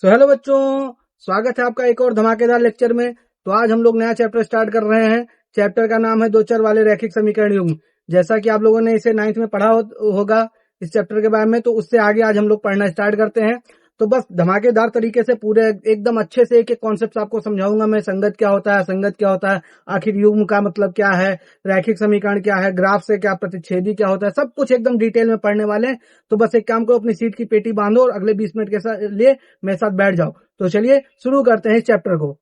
Hello बच्चों, स्वागत है आपका एक और धमाकेदार लेक्चर में। तो आज हम लोग नया चैप्टर स्टार्ट कर रहे हैं। चैप्टर का नाम है दो चर वाले रैखिक समीकरण युग्म। जैसा कि आप लोगों ने इसे 9th में पढ़ा होगा इस चैप्टर के बारे में, तो उससे आगे आज हम लोग पढ़ना स्टार्ट करते हैं। तो बस धमाकेदार तरीके से पूरे एकदम अच्छे से एक एक कॉन्सेप्ट आपको समझाऊंगा मैं। संगत क्या होता है, असंगत क्या होता है, आखिर युग्म का मतलब क्या है, रैखिक समीकरण क्या है, ग्राफ से क्या प्रतिच्छेदी क्या होता है, सब कुछ एकदम डिटेल में पढ़ने वाले हैं। तो बस एक काम करो, अपनी सीट की पेटी बांधो और अगले 20 मिनट के लिए मेरे साथ बैठ जाओ। तो चलिए शुरू करते हैं इस चैप्टर को।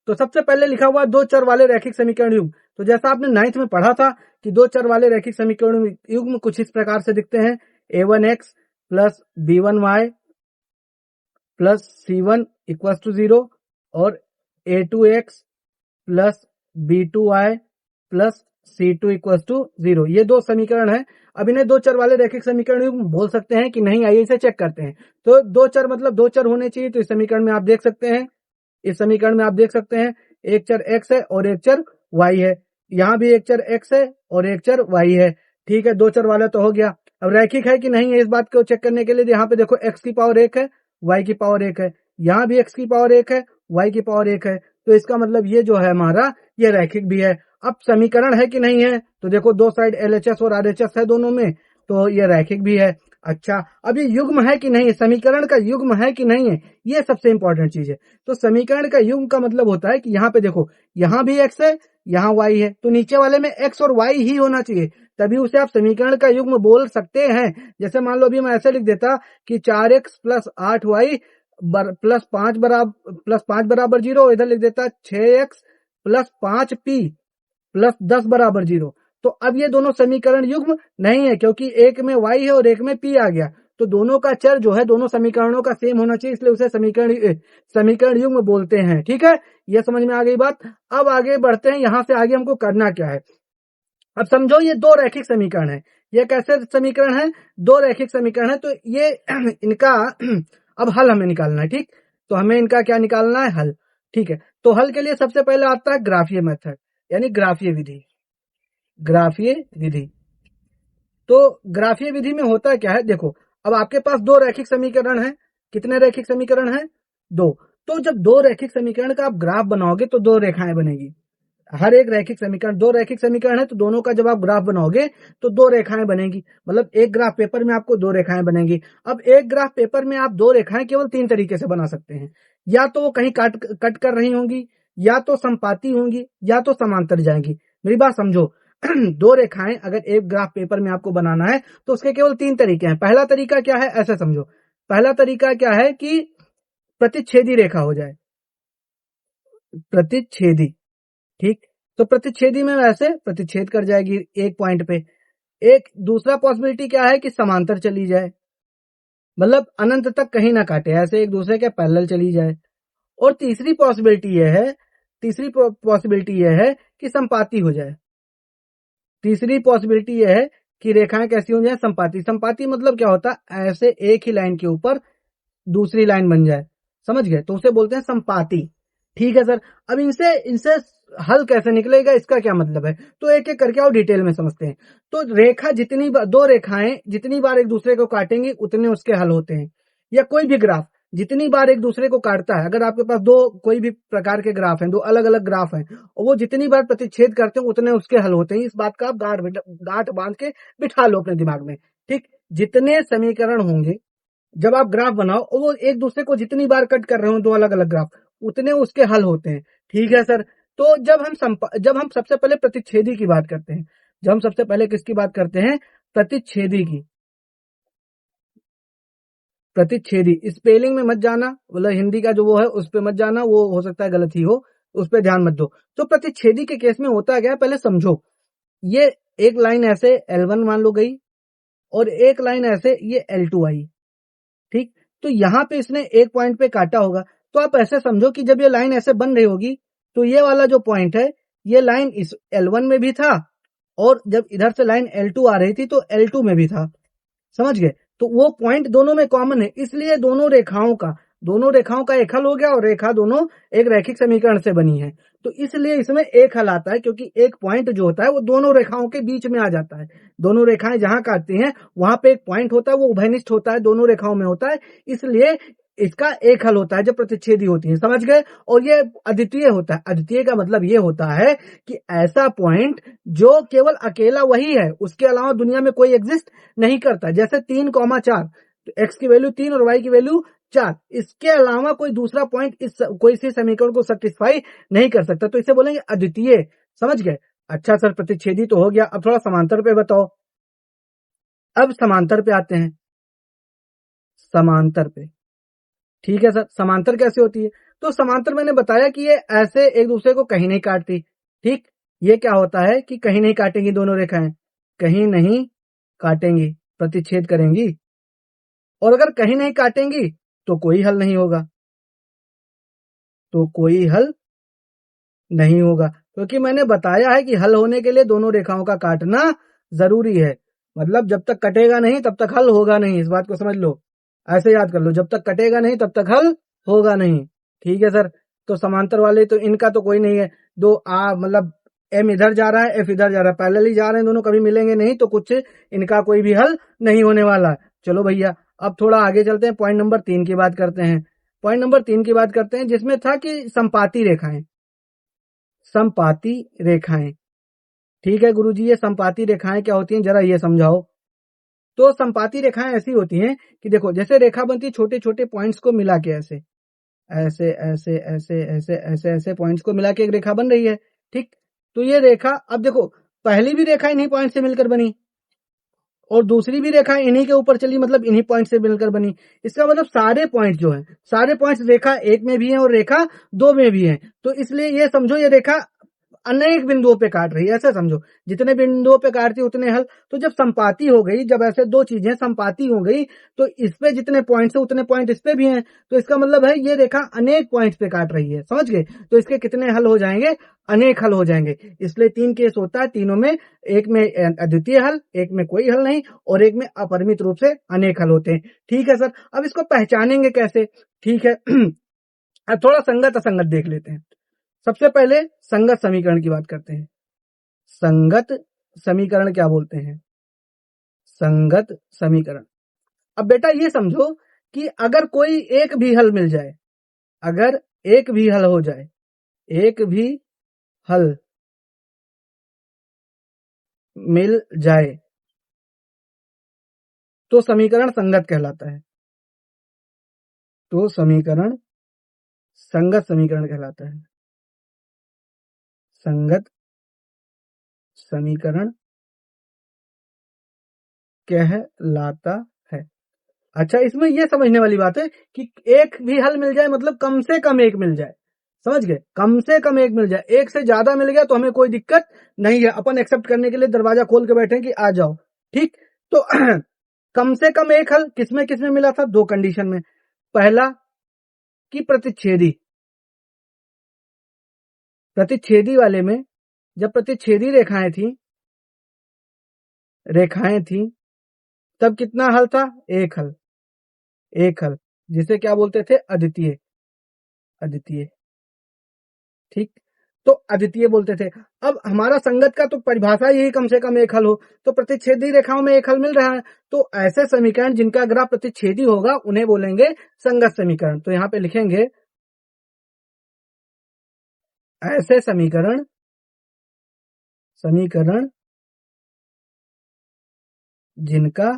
तो सबसे पहले लिखा हुआ है दो चर वाले रैखिक समीकरण युग्म। तो जैसा आपने 9th में पढ़ा था कि दो चर वाले रैखिक समीकरण युग्म कुछ इस प्रकार से दिखते हैं। a1x plus b1y plus c1 equal to 0 और a2x plus b2y plus c2 equal to 0। ये दो समीकरण है। अब इन्हें दो चर वाले रैखिक समीकरण युग्म बोल सकते हैं कि नहीं, आइए इसे चेक करते हैं। तो दो चर मतलब दो चर होने चाहिए। तो इस समीकरण में आप देख सकते हैं, एक चर x है और एक चर y है। यहाँ भी एक चर x है और एक चर y है। ठीक है, दो चर वाला तो हो गया। अब रैखिक है कि नहीं है इस बात को चेक करने के लिए यहाँ पे देखो x की पावर 1 है, y की पावर 1 है। यहाँ भी x की पावर 1 है, y की पावर 1 है। तो इसका मतलब ये जो है हमारा, ये रैखिक भी है। अब समीकरण है कि नहीं है, तो देखो दो साइड LHS और RHS है दोनों में, तो ये रैखिक भी है। अच्छा, अब ये युग्म है कि नहीं है, समीकरण का युग्म है कि नहीं है, ये सबसे इंपॉर्टेंट चीज है। तो समीकरण का युग्म का मतलब होता है कि यहाँ पे देखो, यहाँ भी x है, यहाँ y है, तो नीचे वाले में x और y ही होना चाहिए, तभी उसे आप समीकरण का युग्म बोल सकते हैं। जैसे मान लो अभी मैं ऐसे लिख देता कि 4x प्लस 8y प्लस 5 बराबर 0, इधर लिख देता 6x प्लस 5p प्लस 10 बराबर 0। तो अब ये दोनों समीकरण युग्म नहीं है, क्योंकि एक में y है और एक में p आ गया। तो दोनों का चर जो है दोनों समीकरणों का सेम होना चाहिए, इसलिए उसे समीकरण युग्म बोलते हैं। ठीक है, ये समझ में आ गई बात। अब आगे बढ़ते हैं, यहां से आगे हमको करना क्या है। अब समझो ये दो रैखिक समीकरण है। ये कैसे समीकरण है, दो रैखिक समीकरण है। तो ये इनका अब हल हमें निकालना है। ठीक, तो हमें इनका क्या निकालना है, हल। ठीक है, तो हल के लिए सबसे पहले आता है ग्राफीय मेथड, यानी ग्राफीय विधि। ग्राफीय विधि, तो ग्राफीय विधि में होता क्या है, देखो अब आपके पास दो रैखिक समीकरण है। कितने रैखिक समीकरण है, दो। तो जब दो रैखिक समीकरण का आप ग्राफ बनाओगे तो दो रेखाएं बनेगी। हर एक रैखिक समीकरण, दो रैखिक समीकरण है तो दोनों का जब आप ग्राफ बनाओगे तो दो रेखाएं बनेगी। मतलब एक ग्राफ पेपर में आपको दो रेखाएं बनेगी। अब एक ग्राफ पेपर में आप दो रेखाएं केवल तीन तरीके से बना सकते हैं। या तो वो कहीं कट कर रही होंगी, या तो संपाती होंगी, या तो समांतर जाएंगी। मेरी बात समझो, दो रेखाएं अगर एक ग्राफ पेपर में आपको बनाना है तो उसके केवल तीन तरीके हैं। पहला तरीका क्या है, ऐसे समझो, पहला तरीका क्या है कि प्रतिच्छेदी रेखा हो जाए, प्रतिच्छेदी। ठीक, तो प्रतिच्छेदी में वैसे प्रतिच्छेद कर जाएगी एक पॉइंट पे। एक दूसरा पॉसिबिलिटी क्या है कि समांतर चली जाए, मतलब अनंत तक कहीं ना काटे, ऐसे एक दूसरे के पैरेलल चली जाए। और तीसरी पॉसिबिलिटी यह है कि संपाती हो जाए। तीसरी पॉसिबिलिटी यह है कि रेखाएं कैसी हो जाए, संपाती। संपाती मतलब क्या होता है, ऐसे एक ही लाइन के ऊपर दूसरी लाइन बन जाए, समझ गए, तो उसे बोलते हैं संपाती। ठीक है सर, अब इनसे हल कैसे निकलेगा, इसका क्या मतलब है, तो एक एक करके आओ डिटेल में समझते हैं। तो रेखा दो रेखाएं जितनी बार एक दूसरे को काटेंगी उतने उसके हल होते हैं। या कोई भी ग्राफ जितनी बार एक दूसरे को काटता है, अगर आपके पास दो कोई भी प्रकार के ग्राफ हैं, दो अलग अलग ग्राफ हैं, और वो जितनी बार प्रतिच्छेद करते हैं उतने उसके हल होते हैं। इस बात का आप गांठ बांध के बिठा लो अपने दिमाग में। ठीक, जितने समीकरण होंगे जब आप ग्राफ बनाओ और वो एक दूसरे को जितनी बार कट कर रहे हो, दो अलग अलग ग्राफ, उतने उसके हल होते हैं। ठीक है सर, तो जब हम सबसे पहले प्रतिच्छेदी की बात करते हैं, जब हम सबसे पहले किसकी बात करते हैं, प्रतिच्छेदी की। प्रतिच्छेदी स्पेलिंग में मत जाना, मतलब हिंदी का जो वो है उस पे मत जाना, वो हो सकता है गलत ही हो, उस पे ध्यान मत दो। तो प्रतिच्छेदी के केस में होता क्या है, पहले समझो। ये एक लाइन ऐसे L1 मान लो गई, और एक लाइन ऐसे ये L2 आई। ठीक, तो यहाँ पे इसने एक पॉइंट पे काटा होगा। तो आप ऐसे समझो कि जब ये लाइन ऐसे बन रही होगी तो ये वाला जो पॉइंट है, ये लाइन इस L1 में भी था, और जब इधर से लाइन L2 आ रही थी तो L2 में भी था, समझ गए। तो वो पॉइंट दोनों में कॉमन है, इसलिए दोनों रेखाओं का एक हल हो गया, और रेखा दोनों एक रैखिक समीकरण से बनी है। तो इसलिए इसमें एक हल आता है, क्योंकि एक पॉइंट जो होता है वो दोनों रेखाओं के बीच में आ जाता है। दोनों रेखाएं जहां काटती हैं वहां पे एक पॉइंट होता है, वो उभयनिष्ठ होता है, दोनों रेखाओं में होता है, इसलिए इसका एक हल होता है जब प्रतिच्छेदी होती है, समझ गए। और ये अद्वितीय होता है। अद्वितीय का मतलब ये होता है कि ऐसा पॉइंट जो केवल अकेला वही है, उसके अलावा दुनिया में कोई एग्जिस्ट नहीं करता। जैसे 3,4, तो एक्स की वैल्यू 3 और वाई की वैल्यू 4, इसके अलावा कोई दूसरा पॉइंट कोई सी समीकरण को सेटिस्फाई नहीं कर सकता, तो इसे बोलेंगे अद्वितीय, समझ गए। अच्छा सर, प्रतिच्छेदी तो हो गया, अब थोड़ा समांतर पे बताओ। अब समांतर पे आते हैं, समांतर पे। ठीक है सर, समांतर कैसे होती है? तो समांतर मैंने बताया कि ये ऐसे एक दूसरे को कहीं नहीं काटती। ठीक, ये क्या होता है कि कहीं नहीं काटेंगी दोनों रेखाएं, कहीं नहीं काटेंगी, प्रतिच्छेद करेंगी। और अगर कहीं नहीं काटेंगी तो कोई हल नहीं होगा, तो कोई हल नहीं होगा, क्योंकि मैंने बताया है कि हल होने के लिए दोनों रेखाओं का काटना जरूरी है। मतलब जब तक कटेगा नहीं तब तक हल होगा नहीं, इस बात को समझ लो, ऐसे याद कर लो, जब तक कटेगा नहीं तब तक हल होगा नहीं। ठीक है सर, तो समांतर वाले तो इनका तो कोई नहीं है, दो मतलब एम इधर जा रहा है, एफ इधर जा रहा है, पैरेलल जा रहे हैं दोनों, कभी मिलेंगे नहीं, तो कुछ इनका कोई भी हल नहीं होने वाला। चलो भैया, अब थोड़ा आगे चलते हैं, पॉइंट नंबर 3 की बात करते हैं। पॉइंट नंबर 3 की बात करते हैं, जिसमें था कि संपाती रेखाएं, संपाती रेखाएं। ठीक है गुरुजी, ये संपाती रेखाएं क्या होती हैं जरा ये समझाओ। तो संपाती रेखाएं ऐसी होती हैं कि देखो, जैसे रेखा बनती है छोटे छोटे पॉइंट्स को मिला के, ऐसे ऐसे ऐसे ऐसे ऐसे ऐसे ऐसे पॉइंट्स को मिला के एक रेखा बन रही है। ठीक, तो ये रेखा, अब देखो, पहली भी रेखा इन्हीं पॉइंट से मिलकर बनी और दूसरी भी रेखा इन्हीं के ऊपर चली, मतलब इन्हीं पॉइंट से मिलकर बनी। इसका मतलब सारे पॉइंट जो है, सारे पॉइंट्स रेखा एक में भी हैं और रेखा दो में भी हैं। तो इसलिए ये समझो ये रेखा अनेक बिंदुओं पे काट रही है, ऐसे समझो, जितने बिंदुओं पे काटती उतने हल। तो जब संपाती हो गई, जब ऐसे दो चीजें संपाती हो गई, तो इस पे जितने पॉइंट्स है उतने पॉइंट इस पे भी हैं, तो इसका मतलब है ये रेखा अनेक पॉइंट्स पे काट रही है, समझ गए। तो इसके कितने हल हो जाएंगे? अनेक हल हो जाएंगे। इसलिए 3 केस होता है, तीनों में, एक में अद्वितीय हल, एक में कोई हल नहीं, और एक में अपरिमित रूप से अनेक हल होते हैं। ठीक है सर, अब इसको पहचानेंगे कैसे? ठीक है अब थोड़ा संगत असंगत देख लेते हैं। सबसे पहले संगत समीकरण की बात करते हैं। संगत समीकरण क्या बोलते हैं? संगत समीकरण। अब बेटा ये समझो कि अगर कोई एक भी हल मिल जाए, अगर एक भी हल हो जाए, एक भी हल मिल जाए, तो समीकरण संगत कहलाता है। तो समीकरण संगत समीकरण कहलाता है। संगत समीकरण कहलाता है। अच्छा, इसमें यह समझने वाली बात है कि एक भी हल मिल जाए मतलब कम से कम एक मिल जाए, समझ गए, कम से कम एक मिल जाए। एक से ज्यादा मिल गया तो हमें कोई दिक्कत नहीं है, अपन एक्सेप्ट करने के लिए दरवाजा खोल के बैठे कि आ जाओ। ठीक, तो कम से कम एक हल किसमें किसमें मिला था? दो कंडीशन में। पहला कि प्रतिच्छेदी, प्रतिच्छेदी वाले में जब प्रतिच्छेदी रेखाएं थी तब कितना हल था? एक हल, एक हल, जिसे क्या बोलते थे? अद्वितीय, अद्वितीय। ठीक, तो अद्वितीय बोलते थे। अब हमारा संगत का तो परिभाषा यही कम से कम एक हल हो, तो प्रतिच्छेदी रेखाओं में एक हल मिल रहा है, तो ऐसे समीकरण जिनका ग्राफ प्रतिच्छेदी होगा उन्हें बोलेंगे संगत समीकरण। तो यहां पे लिखेंगे ऐसे समीकरण, समीकरण जिनका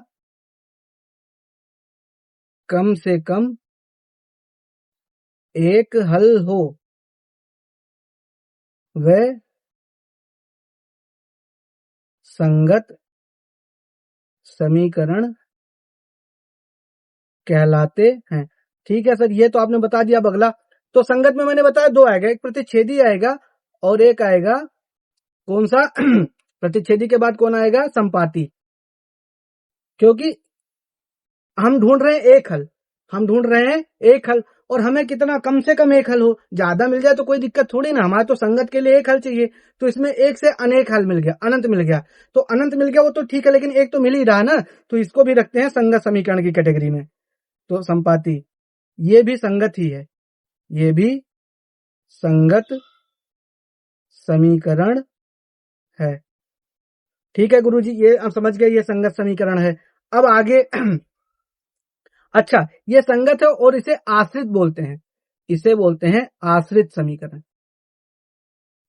कम से कम एक हल हो, वह संगत समीकरण कहलाते हैं। ठीक है सर, ये तो आपने बता दिया। अब अगला, तो संगत में मैंने बताया दो आएगा, एक प्रतिच्छेदी आएगा और एक आएगा कौन सा? प्रतिच्छेदी के बाद कौन आएगा? संपाती। क्योंकि हम ढूंढ रहे हैं एक हल, हम ढूंढ रहे हैं एक हल, और हमें कितना? कम से कम एक हल हो, ज्यादा मिल जाए तो कोई दिक्कत थोड़ी ना, हमारे तो संगत के लिए एक हल चाहिए। तो इसमें एक से अनेक हल मिल गया, अनंत मिल गया, तो अनंत मिल गया वो तो ठीक है, लेकिन एक तो मिल ही रहा ना, तो इसको भी रखते हैं संगत समीकरण की कैटेगरी में। तो संपाती ये भी संगत ही है, ये भी संगत समीकरण है। ठीक है गुरुजी, ये आप समझ गए, ये संगत समीकरण है। अब आगे अच्छा, ये संगत है और इसे आश्रित बोलते हैं, इसे बोलते हैं आश्रित समीकरण।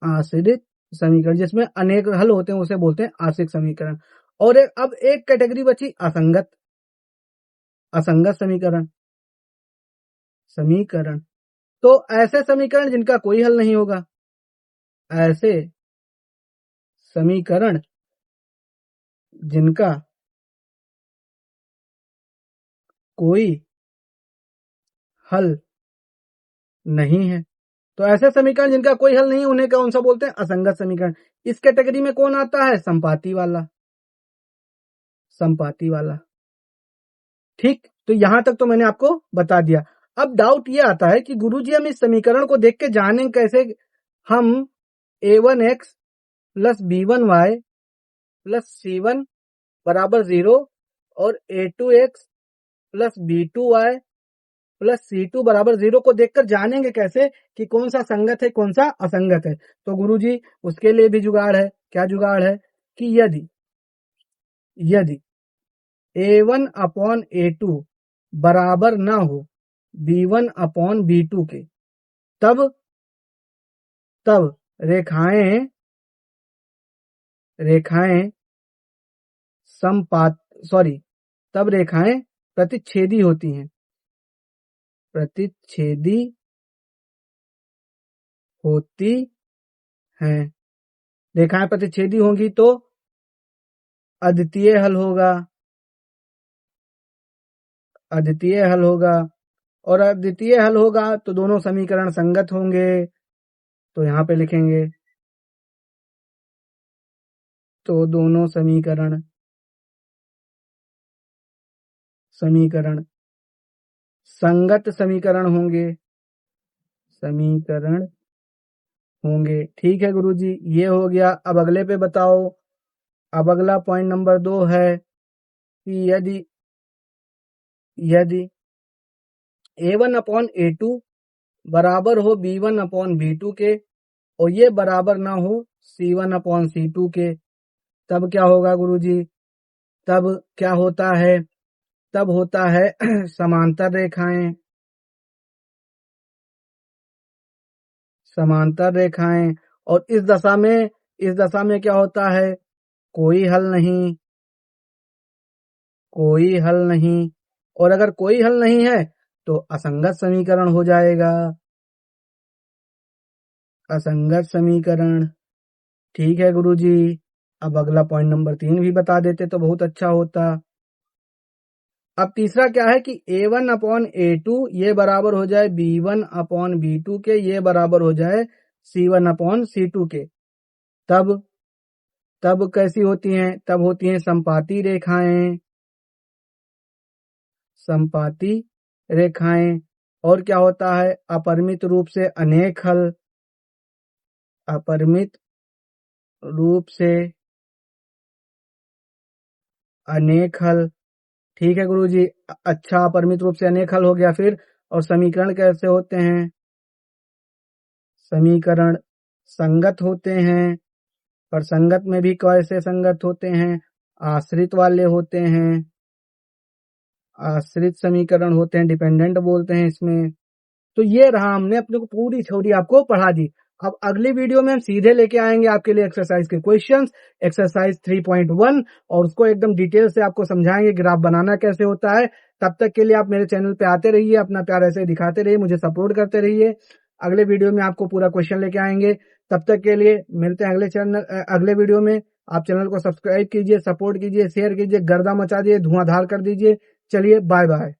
आश्रित समीकरण जिसमें अनेक हल होते हैं उसे बोलते हैं आश्रित समीकरण। और अब एक कैटेगरी बची असंगत, असंगत समीकरण। समीकरण तो ऐसे समीकरण जिनका कोई हल नहीं होगा, ऐसे समीकरण जिनका कोई हल नहीं है। तो ऐसे समीकरण जिनका कोई हल नहीं, उन्हें कौन सा बोलते हैं? असंगत समीकरण। इस कैटेगरी में कौन आता है? संपाती वाला, संपाती वाला। ठीक, तो यहां तक तो मैंने आपको बता दिया। अब डाउट ये आता है कि गुरुजी हम इस समीकरण को देख के जानें कैसे? हम a1x plus b1y plus c1 बराबर 0 और a2x plus b2y plus c2 बराबर 0 को देखकर जानेंगे कैसे कि कौन सा संगत है कौन सा असंगत है? तो गुरुजी उसके लिए भी जुगाड़ है। क्या जुगाड़ है? कि यदि a1 अपॉन a2 बराबर ना हो b1 अपॉन b2 के, तब रेखाएं तब रेखाएं प्रतिच्छेदी होती हैं, प्रतिच्छेदी होती हैं। रेखाएं प्रतिच्छेदी होंगी तो अद्वितीय हल होगा, अद्वितीय हल होगा। और अद्वितीय हल होगा तो दोनों समीकरण संगत होंगे। तो यहां पे लिखेंगे, तो दोनों समीकरण संगत समीकरण होंगे। ठीक है गुरुजी, ये हो गया। अब अगले पे बताओ। अब अगला पॉइंट नंबर 2 है कि यदि a1 अपॉन a2 बराबर हो b1 अपॉन b2 के और ये बराबर ना हो c1 अपॉन c2 के, तब क्या होगा गुरुजी? तब क्या होता है? तब होता है समांतर रेखाएं, समांतर रेखाएं। और इस दशा में क्या होता है? कोई हल नहीं, कोई हल नहीं। और अगर कोई हल नहीं है तो असंगत समीकरण हो जाएगा, असंगत समीकरण। ठीक है गुरुजी। अब अगला पॉइंट नंबर 3 भी बता देते तो बहुत अच्छा होता। अब तीसरा क्या है कि a1 अपॉन a2 ये बराबर हो जाए b1 अपॉन b2 के, ये बराबर हो जाए c1 अपॉन c2 के। तब कैसी होती हैं? तब होती हैं संपाती रेखाएं, संपाती रेखाएं। और क्या होता है? अपरिमित रूप से अनेक हल, अपरिमित रूप से अनेक हल। ठीक है गुरुजी। अच्छा, अपरिमित रूप से अनेक हल हो गया। फिर और समीकरण कैसे होते हैं? समीकरण संगत होते हैं। पर संगत में भी कैसे संगत होते हैं? आश्रित वाले होते हैं, आश्रित समीकरण होते हैं, डिपेंडेंट बोलते हैं इसमें। तो ये रहा, हमने अपने को पूरी थ्योरी आपको पढ़ा दी। अब अगली वीडियो में हम सीधे लेके आएंगे आपके लिए एक्सरसाइज के क्वेश्चंस, एक्सरसाइज 3.1, और उसको एकदम डिटेल से आपको समझाएंगे ग्राफ बनाना कैसे होता है। तब तक के लिए आप मेरे चैनल पे आते रहिए, अपना प्यार ऐसे दिखाते रहिए, मुझे सपोर्ट करते रहिए। अगले वीडियो में आपको पूरा क्वेश्चन लेके आएंगे। तब तक के लिए मिलते हैं अगले वीडियो में। आप चैनल को सब्सक्राइब कीजिए, सपोर्ट कीजिए, शेयर कीजिए, गर्दा मचा दिए, धुआंधार कर दीजिए। चलिए, बाय बाय।